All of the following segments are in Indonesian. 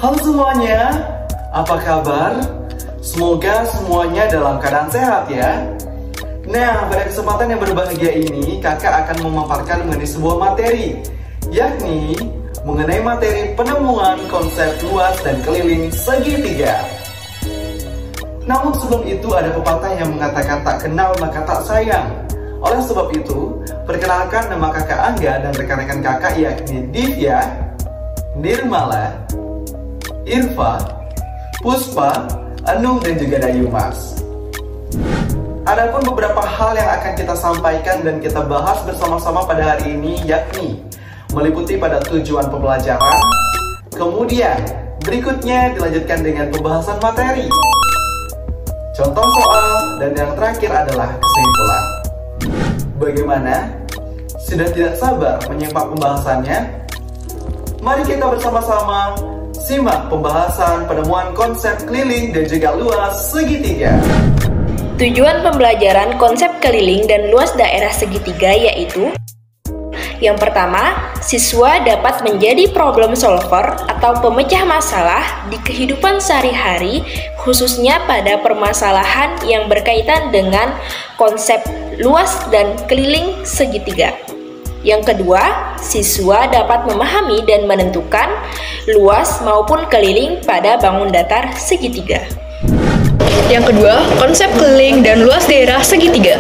Halo semuanya, apa kabar? Semoga semuanya dalam keadaan sehat ya. Nah, pada kesempatan yang berbahagia ini, kakak akan memaparkan mengenai sebuah materi, yakni mengenai materi penemuan konsep luas dan keliling segitiga. Namun sebelum itu ada pepatah yang mengatakan tak kenal maka tak sayang. Oleh sebab itu, perkenalkan nama kakak Angga dan rekan-rekan kakak yakni Divya, Nirmala, Irfa, Puspa, Anung, dan juga Dayumas. Adapun beberapa hal yang akan kita sampaikan dan kita bahas bersama-sama pada hari ini yakni meliputi pada tujuan pembelajaran, kemudian berikutnya dilanjutkan dengan pembahasan materi, contoh soal, dan yang terakhir adalah kesimpulan. Bagaimana? Sudah tidak sabar menyimak pembahasannya? Mari kita bersama-sama simak pembahasan penemuan konsep keliling dan juga luas segitiga. Tujuan pembelajaran konsep keliling dan luas daerah segitiga yaitu: yang pertama, siswa dapat menjadi problem solver atau pemecah masalah di kehidupan sehari-hari, khususnya pada permasalahan yang berkaitan dengan konsep luas dan keliling segitiga. Yang kedua, siswa dapat memahami dan menentukan luas maupun keliling pada bangun datar segitiga. Yang kedua, konsep keliling dan luas daerah segitiga.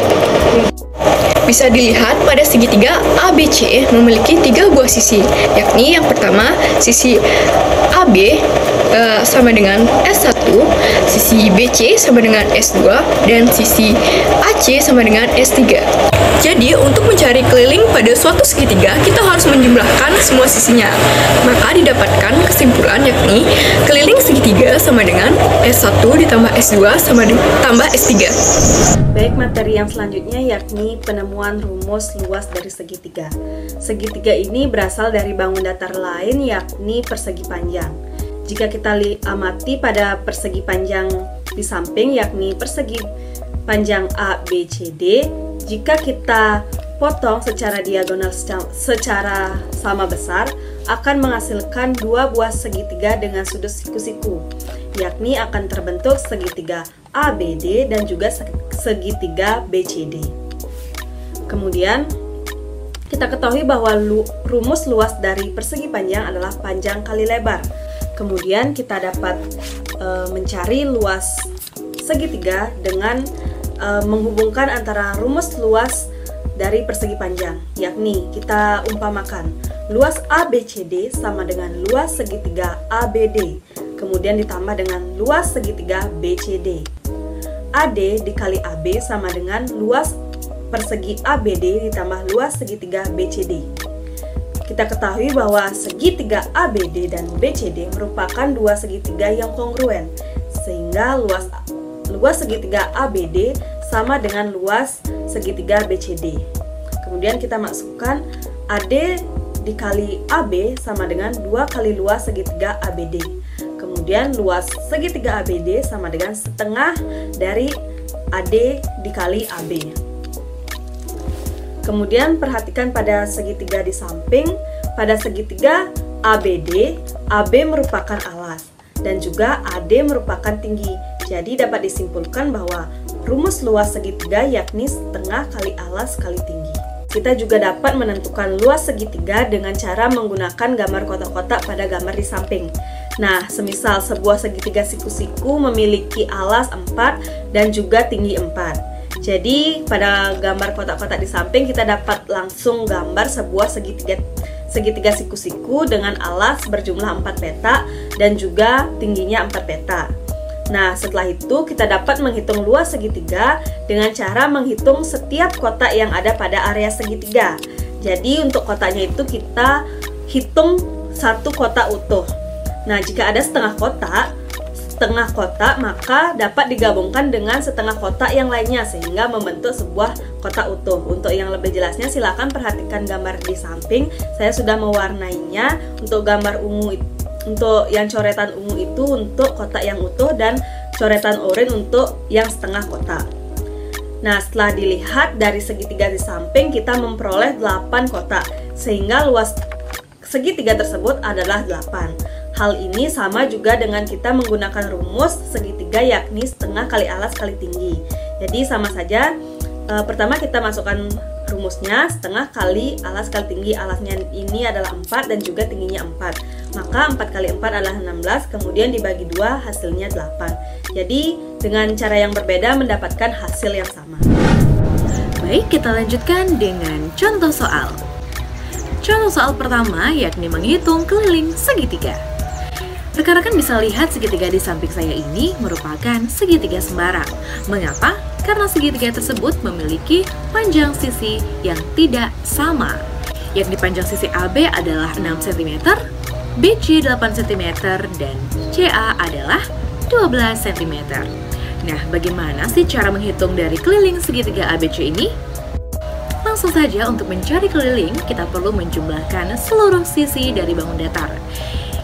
Bisa dilihat pada segitiga ABC memiliki 3 buah sisi, yakni yang pertama, sisi AB sama dengan S1, sisi BC sama dengan S2, dan sisi AC sama dengan S3. Jadi, untuk mencari keliling pada suatu segitiga, kita harus menjumlahkan semua sisinya. Maka didapatkan kesimpulan yakni keliling segitiga sama dengan S1 ditambah S2 sama tambah S3. Baik, materi yang selanjutnya yakni penemuan rumus luas dari segitiga. Segitiga ini berasal dari bangun datar lain yakni persegi panjang. Jika kita amati pada persegi panjang di samping yakni persegi panjang ABCD, jika kita potong secara diagonal secara sama besar, akan menghasilkan 2 buah segitiga dengan sudut siku-siku, yakni akan terbentuk segitiga ABD dan juga segitiga BCD. Kemudian kita ketahui bahwa rumus luas dari persegi panjang adalah panjang kali lebar. Kemudian kita dapat mencari luas segitiga dengan menghubungkan antara rumus luas dari persegi panjang, yakni kita umpamakan luas ABCD sama dengan luas segitiga ABD, kemudian ditambah dengan luas segitiga BCD. AD dikali AB sama dengan luas persegi ABD ditambah luas segitiga BCD. Kita ketahui bahwa segitiga ABD dan BCD merupakan 2 segitiga yang kongruen, sehingga luas segitiga ABD sama dengan luas segitiga BCD. Kemudian kita masukkan AD dikali AB sama dengan 2 kali luas segitiga ABD. Kemudian luas segitiga ABD sama dengan setengah dari AD dikali AB. Kemudian perhatikan pada segitiga di samping. Pada segitiga ABD, AB merupakan alas dan juga AD merupakan tinggi. Jadi dapat disimpulkan bahwa rumus luas segitiga yakni setengah kali alas kali tinggi. Kita juga dapat menentukan luas segitiga dengan cara menggunakan gambar kotak-kotak pada gambar di samping. Nah, semisal sebuah segitiga siku-siku memiliki alas 4 dan juga tinggi 4. Jadi, pada gambar kotak-kotak di samping kita dapat langsung gambar sebuah segitiga siku-siku dengan alas berjumlah 4 peta dan juga tingginya 4 peta. Nah, setelah itu kita dapat menghitung luas segitiga dengan cara menghitung setiap kotak yang ada pada area segitiga. Jadi, untuk kotaknya itu kita hitung satu kotak utuh. Nah, jika ada setengah kotak maka dapat digabungkan dengan setengah kotak yang lainnya sehingga membentuk sebuah kotak utuh. Untuk yang lebih jelasnya silakan perhatikan gambar di samping. Saya sudah mewarnainya. Untuk gambar ungu, untuk yang coretan ungu itu untuk kotak yang utuh dan coretan oranye untuk yang setengah kotak. Nah, setelah dilihat dari segitiga di samping kita memperoleh 8 kotak sehingga luas segitiga tersebut adalah 8. Hal ini sama juga dengan kita menggunakan rumus segitiga, yakni setengah kali alas kali tinggi. Jadi sama saja, pertama kita masukkan rumusnya setengah kali alas kali tinggi. Alasnya ini adalah 4 dan juga tingginya 4. Maka 4 kali 4 adalah 16, kemudian dibagi 2 hasilnya 8. Jadi dengan cara yang berbeda mendapatkan hasil yang sama. Baik, kita lanjutkan dengan contoh soal. Contoh soal pertama yakni menghitung keliling segitiga. Rekan-rekan bisa lihat segitiga di samping saya ini merupakan segitiga sembarang. Mengapa? Karena segitiga tersebut memiliki panjang sisi yang tidak sama. Yakni panjang sisi AB adalah 6 cm, BC 8 cm, dan CA adalah 12 cm. Nah, bagaimana sih cara menghitung dari keliling segitiga ABC ini? Langsung saja, untuk mencari keliling, kita perlu menjumlahkan seluruh sisi dari bangun datar.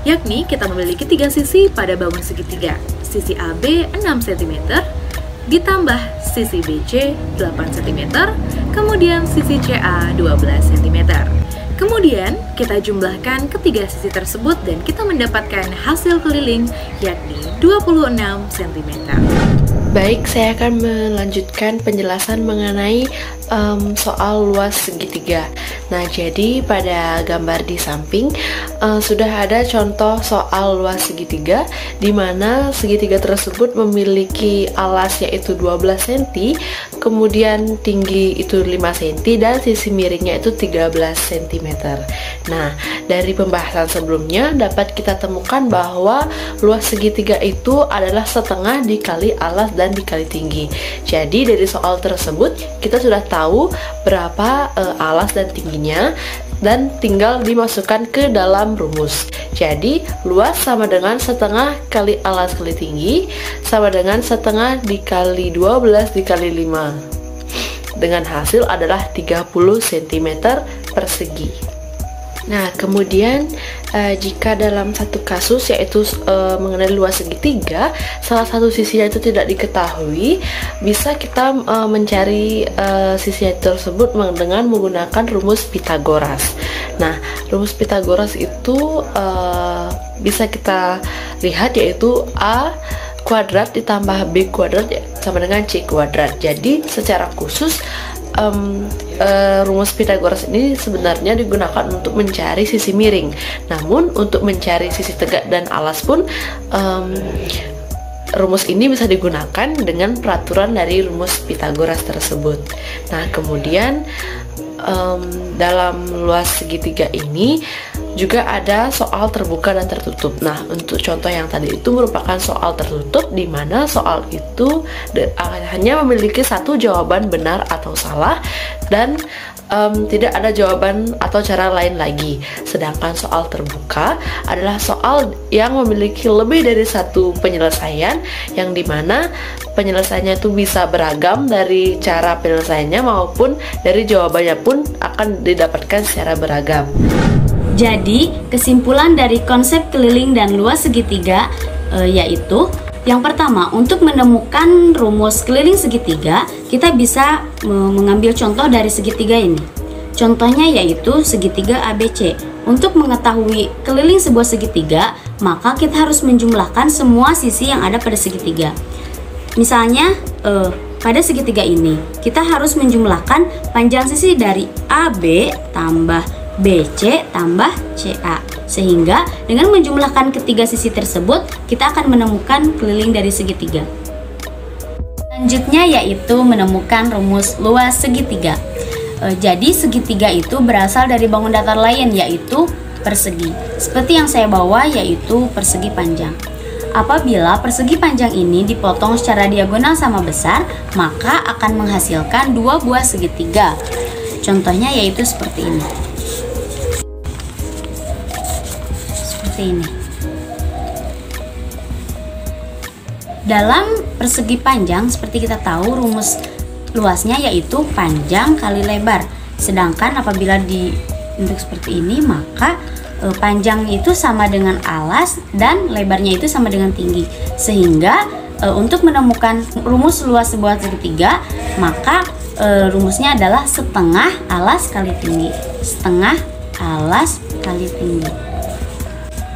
Yakni kita memiliki 3 sisi pada bangun segitiga. Sisi AB 6 cm, ditambah sisi BC 8 cm, kemudian sisi CA 12 cm. Kemudian kita jumlahkan ketiga sisi tersebut dan kita mendapatkan hasil keliling yakni 26 cm. Baik, saya akan melanjutkan penjelasan mengenai soal luas segitiga. Nah, jadi pada gambar di samping sudah ada contoh soal luas segitiga, di mana segitiga tersebut memiliki alas yaitu 12 cm, kemudian tinggi itu 5 cm, dan sisi miringnya itu 13 cm. Nah, dari pembahasan sebelumnya dapat kita temukan bahwa luas segitiga itu adalah setengah dikali alas dan dikali tinggi. Jadi dari soal tersebut kita sudah tahu berapa alas dan tingginya, dan tinggal dimasukkan ke dalam rumus. Jadi luas sama dengan setengah kali alas kali tinggi sama dengan setengah dikali 12 dikali 5, dengan hasil adalah 30 cm persegi. Nah, kemudian jika dalam satu kasus yaitu mengenai luas segitiga, salah satu sisinya itu tidak diketahui, bisa kita mencari sisi tersebut dengan menggunakan rumus Pythagoras. Nah, rumus Pythagoras itu bisa kita lihat yaitu A kuadrat ditambah B kuadrat sama dengan C kuadrat. Jadi secara khusus rumus Pythagoras ini sebenarnya digunakan untuk mencari sisi miring. Namun untuk mencari sisi tegak dan alas pun rumus ini bisa digunakan dengan peraturan dari rumus Pythagoras tersebut. Nah, kemudian dalam luas segitiga ini juga ada soal terbuka dan tertutup. Nah, untuk contoh yang tadi itu merupakan soal tertutup, di mana soal itu hanya memiliki satu jawaban benar atau salah, dan tidak ada jawaban atau cara lain lagi. Sedangkan soal terbuka adalah soal yang memiliki lebih dari satu penyelesaian, yang dimana penyelesaiannya itu bisa beragam dari cara penyelesaiannya maupun dari jawabannya pun akan didapatkan secara beragam. Jadi, kesimpulan dari konsep keliling dan luas segitiga yaitu yang pertama, untuk menemukan rumus keliling segitiga, kita bisa mengambil contoh dari segitiga ini. Contohnya yaitu segitiga ABC. Untuk mengetahui keliling sebuah segitiga, maka kita harus menjumlahkan semua sisi yang ada pada segitiga. Misalnya, pada segitiga ini, kita harus menjumlahkan panjang sisi dari AB tambah BC tambah CA, sehingga dengan menjumlahkan ketiga sisi tersebut kita akan menemukan keliling dari segitiga. Selanjutnya yaitu menemukan rumus luas segitiga. Jadi segitiga itu berasal dari bangun datar lain yaitu persegi, seperti yang saya bawa yaitu persegi panjang. Apabila persegi panjang ini dipotong secara diagonal sama besar, maka akan menghasilkan dua buah segitiga. Contohnya yaitu seperti ini. Ini. Dalam persegi panjang, seperti kita tahu rumus luasnya yaitu panjang kali lebar. Sedangkan apabila dibentuk seperti ini, maka panjang itu sama dengan alas dan lebarnya itu sama dengan tinggi. Sehingga untuk menemukan rumus luas sebuah segitiga, maka rumusnya adalah setengah alas kali tinggi. Setengah alas kali tinggi.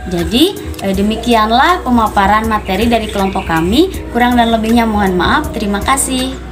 Jadi Demikianlah pemaparan materi dari kelompok kami. Kurang dan lebihnya mohon maaf. Terima kasih.